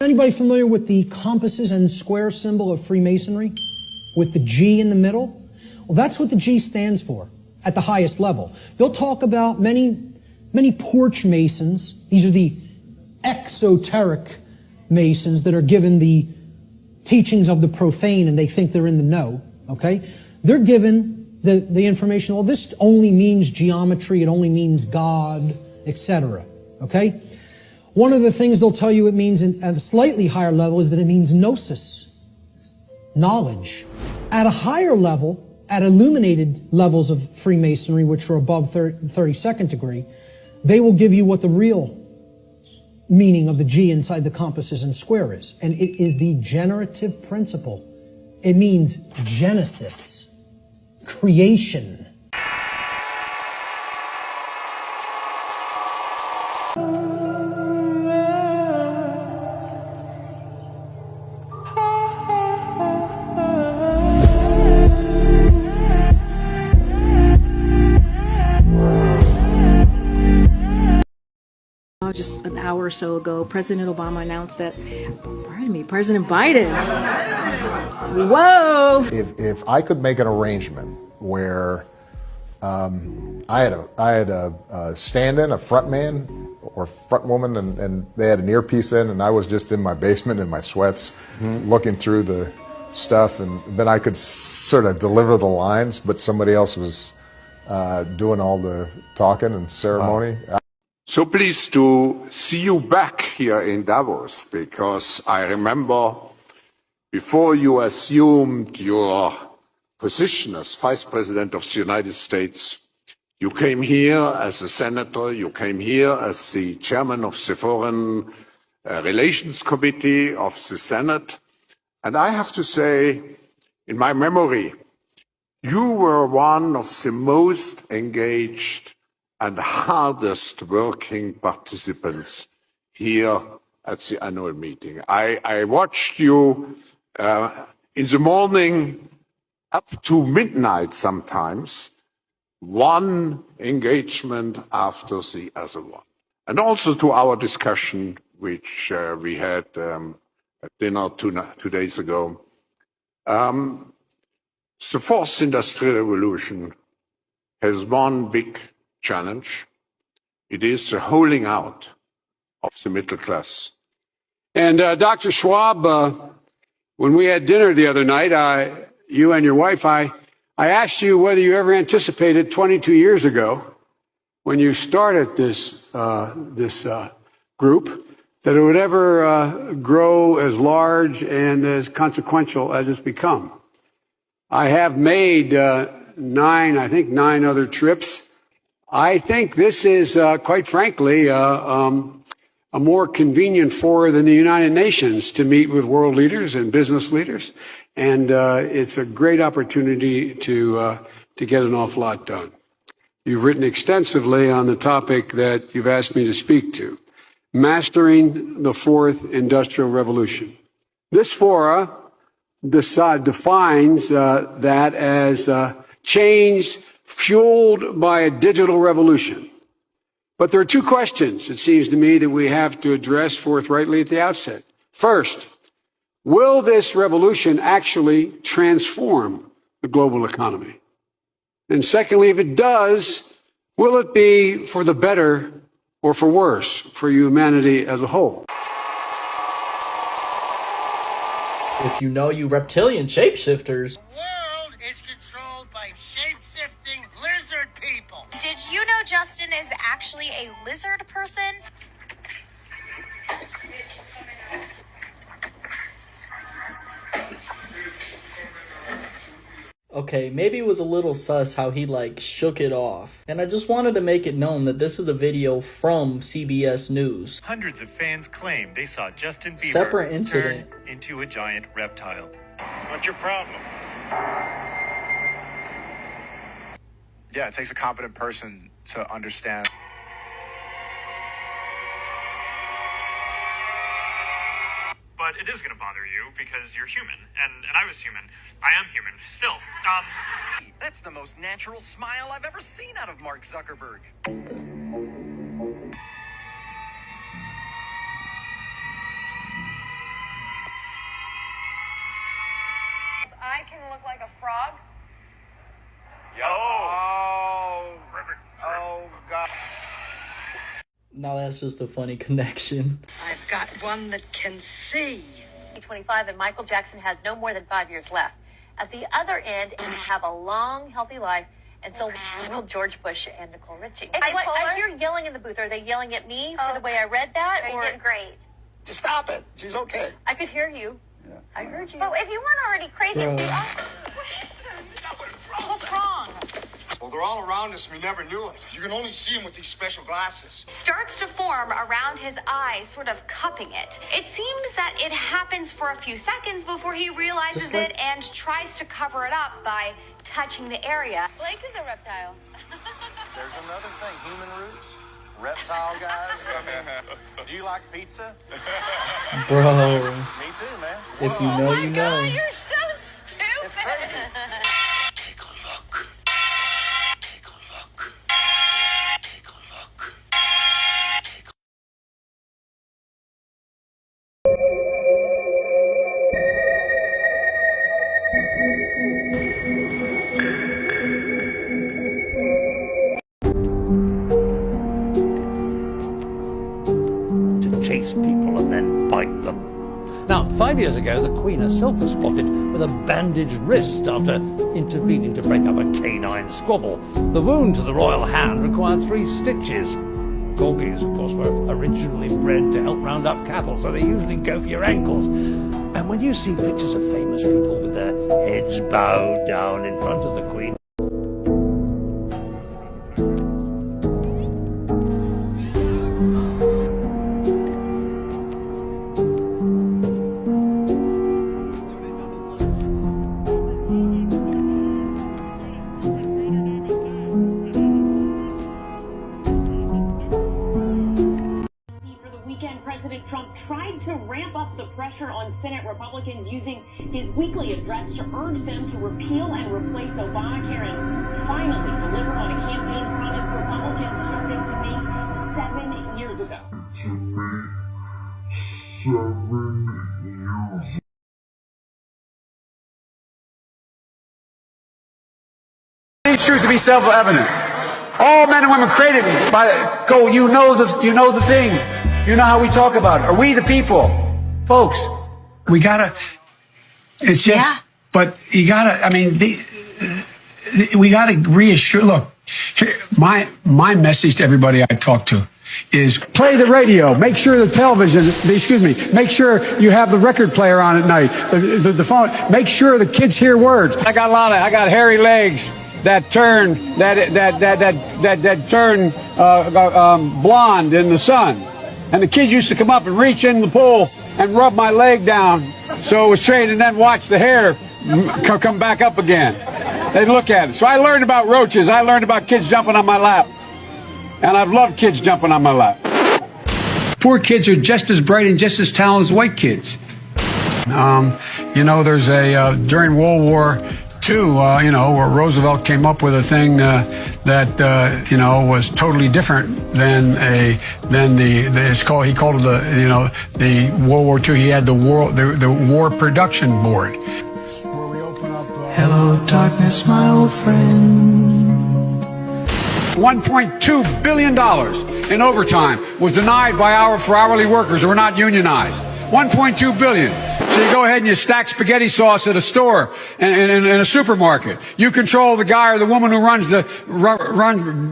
Anybody familiar with the compasses and square symbol of Freemasonry? With the G in the middle? Well, that's what the G stands for at the highest level. They'll talk about many porch masons. These are the exoteric masons that are given the teachings of the profane and they think they're in the know, okay? They're given the information, well, this only means geometry, it only means God, etc., okay? One of the things they'll tell you it means at a slightly higher level is that it means gnosis, knowledge. At a higher level, at illuminated levels of Freemasonry, which are above 32nd degree, they will give you what the real meaning of the G inside the compasses and square is. And it is the generative principle. It means Genesis, creation. Just an hour or so ago, President Obama announced that, President Biden. Whoa! If I could make an arrangement where I had a stand-in, a front man or front woman, and they had an earpiece in, and I was just in my basement in my sweats, looking through the stuff, and then I could sort of deliver the lines, but somebody else was doing all the talking and ceremony. Wow. So pleased to see you back here in Davos, because I remember before you assumed your position as Vice President of the United States, you came here as a senator, you came here as the chairman of the Foreign Relations Committee of the Senate. And I have to say, in my memory, you were one of the most engaged and hardest working participants here at the annual meeting. I watched you in the morning up to midnight sometimes, one engagement after the other one. And also to our discussion, which we had at dinner 2 days ago. The fourth industrial revolution has one big challenge. It is the holding out of the middle class. And Dr. Schwab, when we had dinner the other night, you and your wife, I asked you whether you ever anticipated 22 years ago, when you started this group, that it would ever grow as large and as consequential as it's become. I have made nine other trips. I think this is, quite frankly, a more convenient fora than the United Nations to meet with world leaders and business leaders. And it's a great opportunity to get an awful lot done. You've written extensively on the topic that you've asked me to speak to, mastering the fourth industrial revolution. This fora defines that as change fueled by a digital revolution. But there are two questions, it seems to me, that we have to address forthrightly at the outset. First, will this revolution actually transform the global economy? And secondly, if it does, will it be for the better or for worse for humanity as a whole? If you know you reptilian shapeshifters. The world is controlled by shape-shifting lizard people. Did you know Justin is actually a lizard person? Okay, maybe it was a little sus how he shook it off. And I just wanted to make it known that this is a video from CBS News. Hundreds of fans claim they saw Justin Bieber Separate incident. turn into a giant reptile. What's your problem? Yeah, it takes a competent person to understand. But it is going to bother you because you're human, and I was human. I am human, still. That's the most natural smile I've ever seen out of Mark Zuckerberg. I can look like a frog? Oh, God. Now that's just a funny connection. I've got one that can see. 25 and Michael Jackson has no more than 5 years left. At the other end, and have a long, healthy life, and so will George Bush and Nicole Richie. I hear yelling in the booth. Are they yelling at me for the way I read that? You did great. Just stop it. She's okay. I could hear you. Yeah. I heard you. Well, if you weren't already crazy, it'd be awesome. What's wrong? Well, they're all around us and we never knew it. You can only see them with these special glasses. Starts to form around his eyes, sort of cupping it. It seems that it happens for a few seconds before he realizes it and tries to cover it up by touching the area. Blake is a reptile. There's another thing, human roots, reptile guys. Do you like pizza? Bro. Me too, man. If you know, you know. God, you're so stupid. It's crazy. Take a look. Take a look. Take a look. Take a to chase people and then bite them. Now, 5 years ago, the Queen herself was spotted with a bandaged wrist after intervening to break up a canine squabble. The wound to the royal hand required 3 stitches. Corgis, of course, were originally bred to help round up cattle, so they usually go for your ankles. And when you see pictures of famous people with their heads bowed down in front of the Queen, President Trump tried to ramp up the pressure on Senate Republicans using his weekly address to urge them to repeal and replace Obamacare and finally deliver on a campaign promise Republicans started to make 7 years ago. It's truth to be self-evident. All men and women created by you know the thing. You know how we talk about it. Are we the people? Folks, we gotta, it's just, but you gotta, I mean, we gotta reassure, look, here, my message to everybody I talk to is play the radio, make sure the television, make sure you have the record player on at night, the phone, make sure the kids hear words. I got hairy legs that turn, blonde in the sun. And the kids used to come up and reach in the pool and rub my leg down so it was trained and then watch the hair come back up again. They'd look at it. So I learned about roaches. I learned about kids jumping on my lap. And I've loved kids jumping on my lap. Poor kids are just as bright and just as talented as white kids. You know, there's during World War II, where Roosevelt came up with a thing that was totally different than he called it the World War II. He had the War Production Board. Where we open up. Hello, darkness, my old friend. $1.2 billion in overtime was denied for hourly workers who were not unionized. $1.2 billion. So you go ahead and you stack spaghetti sauce at a store in a supermarket. You control the guy or the woman who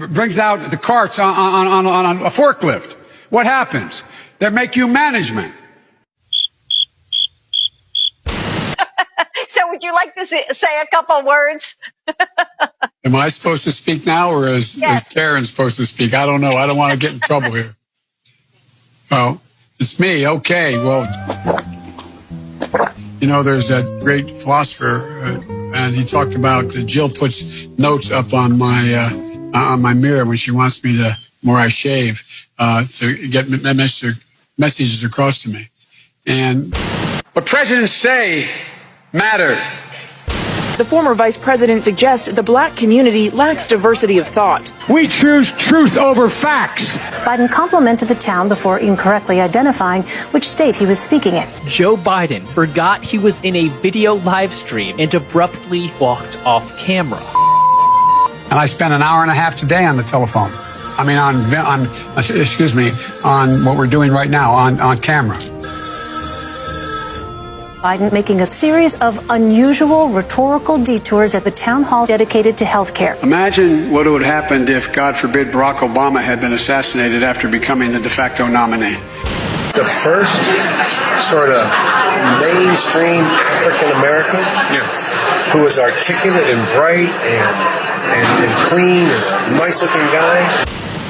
brings out the carts on a forklift. What happens? They make you management. So would you like to say a couple words? Am I supposed to speak now or is Karen supposed to speak? I don't know. I don't want to get in trouble here. Oh, it's me. Okay. Well, there's that great philosopher, and he talked about Jill puts notes up on my mirror when she wants me to, where I shave, to get messages across to me. And what presidents say matter. The former vice president suggests the black community lacks diversity of thought. We choose truth over facts. Biden complimented the town before incorrectly identifying which state he was speaking in. Joe Biden forgot he was in a video live stream and abruptly walked off camera. And I spent an hour and a half today on the telephone. I mean, on what we're doing right now on camera. Biden making a series of unusual rhetorical detours at the town hall dedicated to health care. Imagine what would have happened if, God forbid, Barack Obama had been assassinated after becoming the de facto nominee. The first sort of mainstream African American who was articulate and bright and clean and nice looking guy.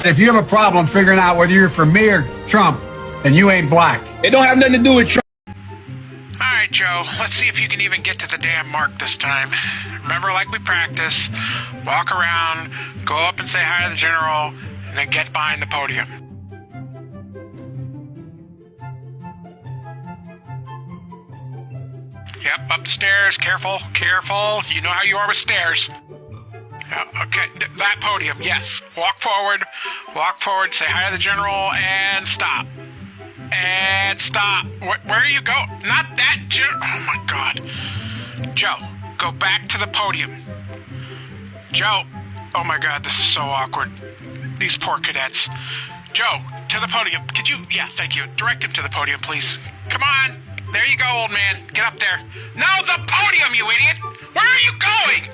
If you have a problem figuring out whether you're for me or Trump, then you ain't black. It don't have nothing to do with Trump. All right, Joe, let's see if you can even get to the damn mark this time. Remember, like we practice, walk around, go up and say hi to the general, and then get behind the podium. Yep, upstairs, careful, careful. You know how you are with stairs. Okay, that podium, yes. Walk forward, say hi to the general, and stop. And stop. Where are you going? Not that, Joe. Oh, my God. Joe, go back to the podium. Joe. Oh, my God, this is so awkward. These poor cadets. Joe, to the podium. Could you? Yeah, thank you. Direct him to the podium, please. Come on. There you go, old man. Get up there. No, the podium, you idiot. Where are you going?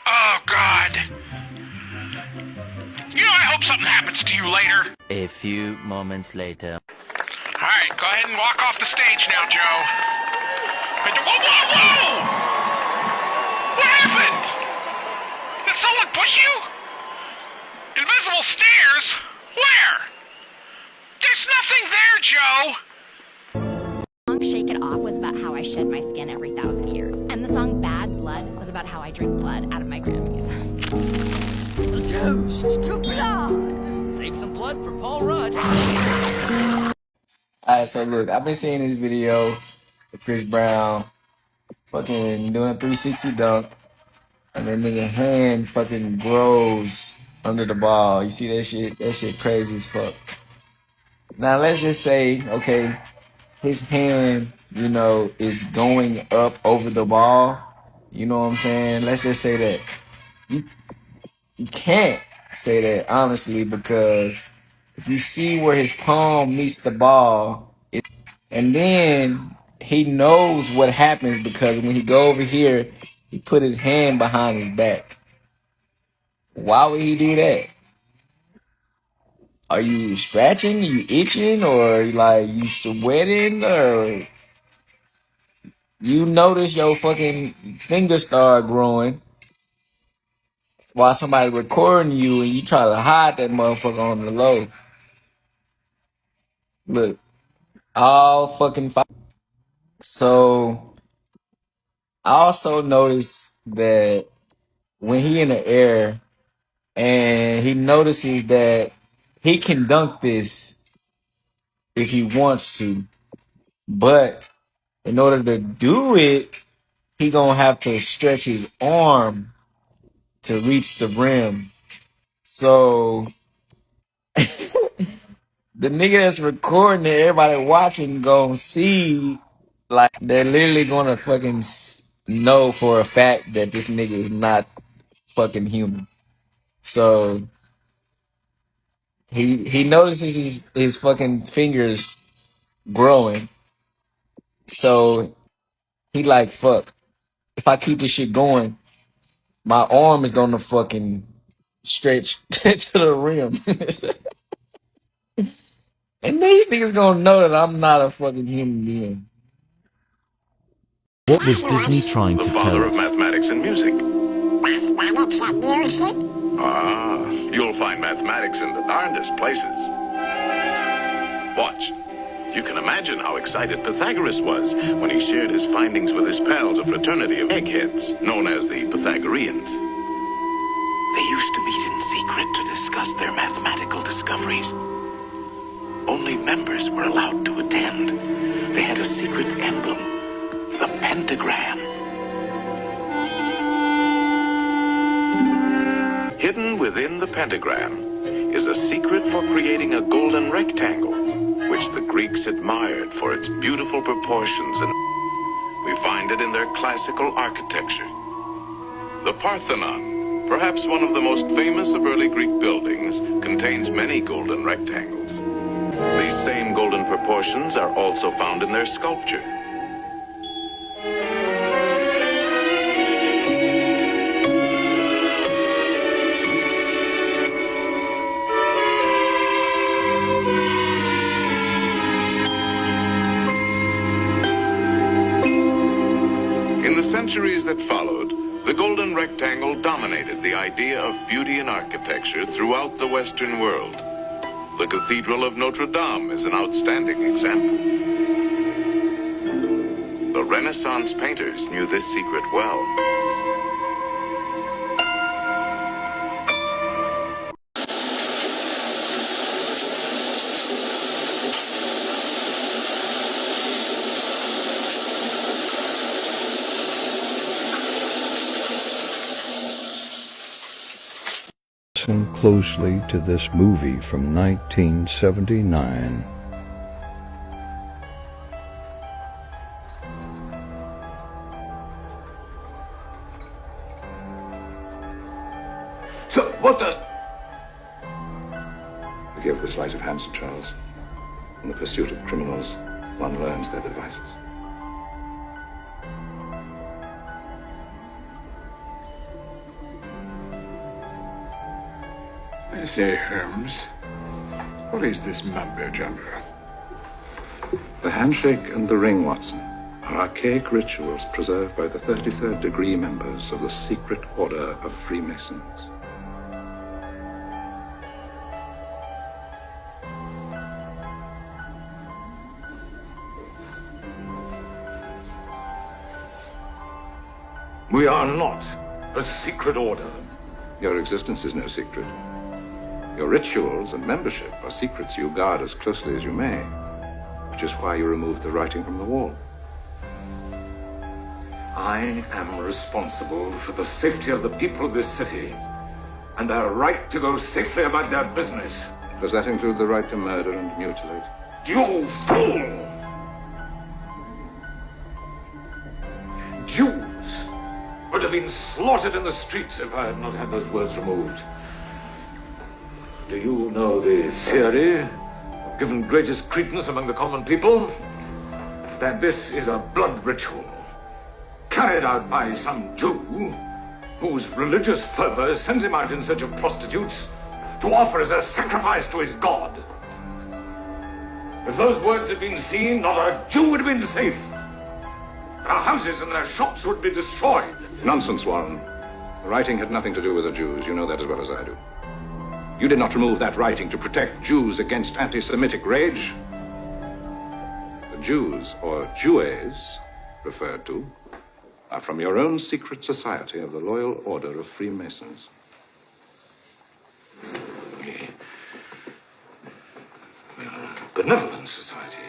Oh, God. You know, I hope something happens to you later. A few moments later. All right, go ahead and walk off the stage now, Joe. Whoa, whoa, whoa! What happened? Did someone push you? Invisible stairs? Where? There's nothing there, Joe! The song Shake It Off was about how I shed my skin every 1,000 years. And the song Bad Blood was about how I drink blood out of my Grammys. Toast to blood. Save some blood for Paul Rudd. Alright, so look, I've been seeing this video of Chris Brown fucking doing a 360 dunk, and that nigga hand fucking grows under the ball. You see that shit? That shit crazy as fuck. Now let's just say, okay, his hand, you know, is going up over the ball. You know what I'm saying? Let's just say that. You can't say that, honestly, because if you see where his palm meets the ball, and then he knows what happens because when he go over here, he put his hand behind his back. Why would he do that? Are you scratching? Are you itching? Or like you sweating? Or you notice your fucking finger start growing while somebody recording you and you try to hide that motherfucker on the low. Look, all fucking So, I also noticed that when he in the air and he notices that he can dunk this if he wants to, but in order to do it, he gonna have to stretch his arm to reach the rim. So the nigga that's recording it, everybody watching gonna see, like, they're literally gonna fucking know for a fact that this nigga is not fucking human. So he notices his fucking fingers growing. So he like, fuck, if I keep this shit going, my arm is gonna fucking stretch to the rim. And these niggas gonna know that I'm not a fucking human being. What was Disney trying to The tell father of us? mathematics and music. Mathematics and music? Ah, you'll find mathematics in the darndest places. Watch. You can imagine how excited Pythagoras was when he shared his findings with his pals, a fraternity of eggheads, known as the Pythagoreans. They used to meet in secret to discuss their mathematical discoveries. Only members were allowed to attend. They had a secret emblem, the pentagram. Hidden within the pentagram is a secret for creating a golden rectangle, which the Greeks admired for its beautiful proportions, and we find it in their classical architecture. The Parthenon, perhaps one of the most famous of early Greek buildings, contains many golden rectangles. These same golden proportions are also found in their sculpture. In the centuries that followed, the golden rectangle dominated the idea of beauty in architecture throughout the Western world. The Cathedral of Notre Dame is an outstanding example. The Renaissance painters knew this secret well. Listen closely to this movie from 1979. So, what the... Forgive the sleight of hand, Sir Charles. In the pursuit of criminals, one learns their devices. I say, Holmes, what is this mumbo-jumbo? The handshake and the ring, Watson, are archaic rituals preserved by the 33rd degree members of the secret order of Freemasons. We are not a secret order. Your existence is no secret. Your rituals and membership are secrets you guard as closely as you may, which is why you removed the writing from the wall. I am responsible for the safety of the people of this city and their right to go safely about their business. Does that include the right to murder and mutilate? You fool! Jews would have been slaughtered in the streets if I had not had those words removed. Do you know the theory, given greatest credence among the common people, that this is a blood ritual carried out by some Jew whose religious fervor sends him out in search of prostitutes to offer as a sacrifice to his god? If those words had been seen, not a Jew would have been safe. Their houses and their shops would be destroyed. Nonsense, Warren. The writing had nothing to do with the Jews. You know that as well as I do. You did not remove that writing to protect Jews against anti-Semitic rage. The Jews, or Jewes, referred to, are from your own secret society of the Loyal Order of Freemasons. We are a benevolent society.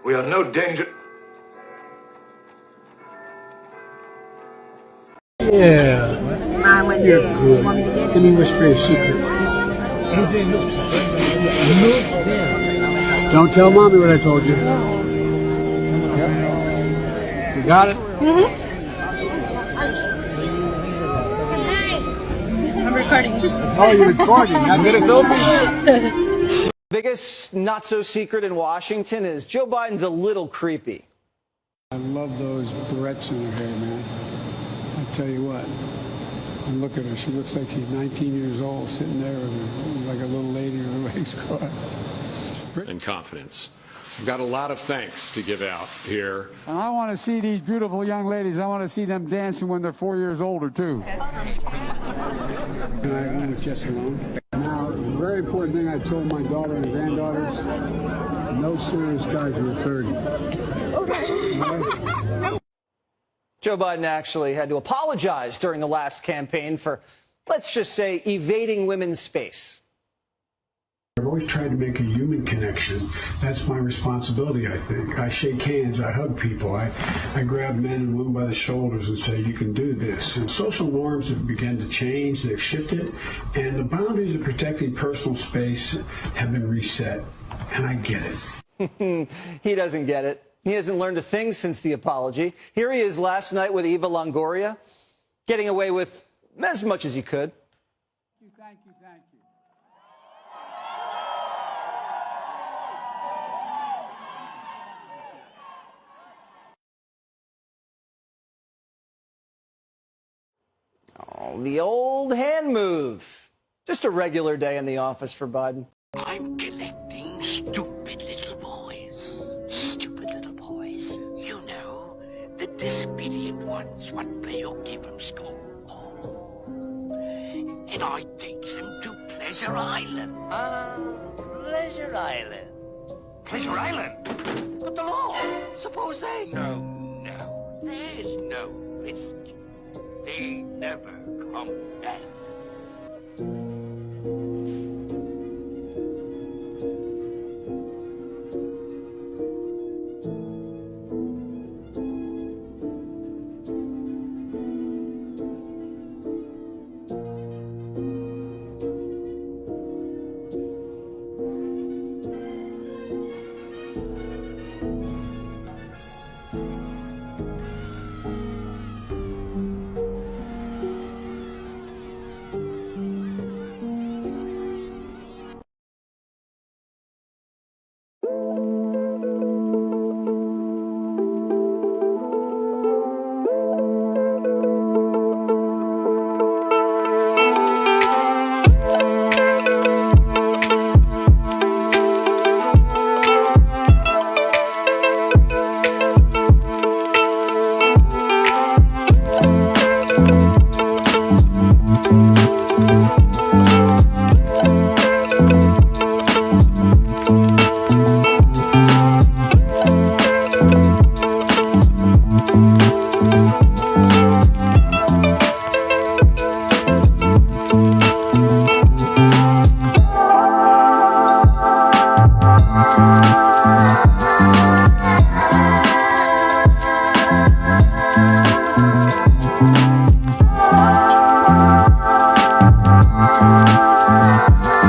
We are no danger... Yeah, you're good. Let me whisper a secret. Don't tell Mommy what I told you. You got it? Mm-hmm. I'm recording. Oh, you're recording. Now get it open. Biggest not-so-secret in Washington is Joe Biden's a little creepy. I love those barrettes in her hair, man. I'll tell you what. And look at her. She looks like she's 19 years old, sitting there with her, like a little lady with her legs crossed. And confidence. I've got a lot of thanks to give out here. And I want to see these beautiful young ladies. I want to see them dancing when they're 4 years older, too. I'm with Jess alone. Now, the very important thing I told my daughter and granddaughters, no serious guys in the 30s. Okay. Joe Biden actually had to apologize during the last campaign for, let's just say, evading women's space. I've always tried to make a human connection. That's my responsibility, I think. I shake hands, I hug people, I grab men and women by the shoulders and say, you can do this. And social norms have begun to change, they've shifted, and the boundaries of protecting personal space have been reset. And I get it. He doesn't get it. He hasn't learned a thing since the apology. Here he is last night with Eva Longoria, getting away with as much as he could. Thank you. Oh, the old hand move. Just a regular day in the office for Biden. I'm collecting stupid little boys. Stupid little boys. You know, the disobedient ones what play hooky from school. Oh. And I takes them to Pleasure Island. Pleasure Island. Pleasure Island? But the law. Suppose they... No. There's no risk. They never come back.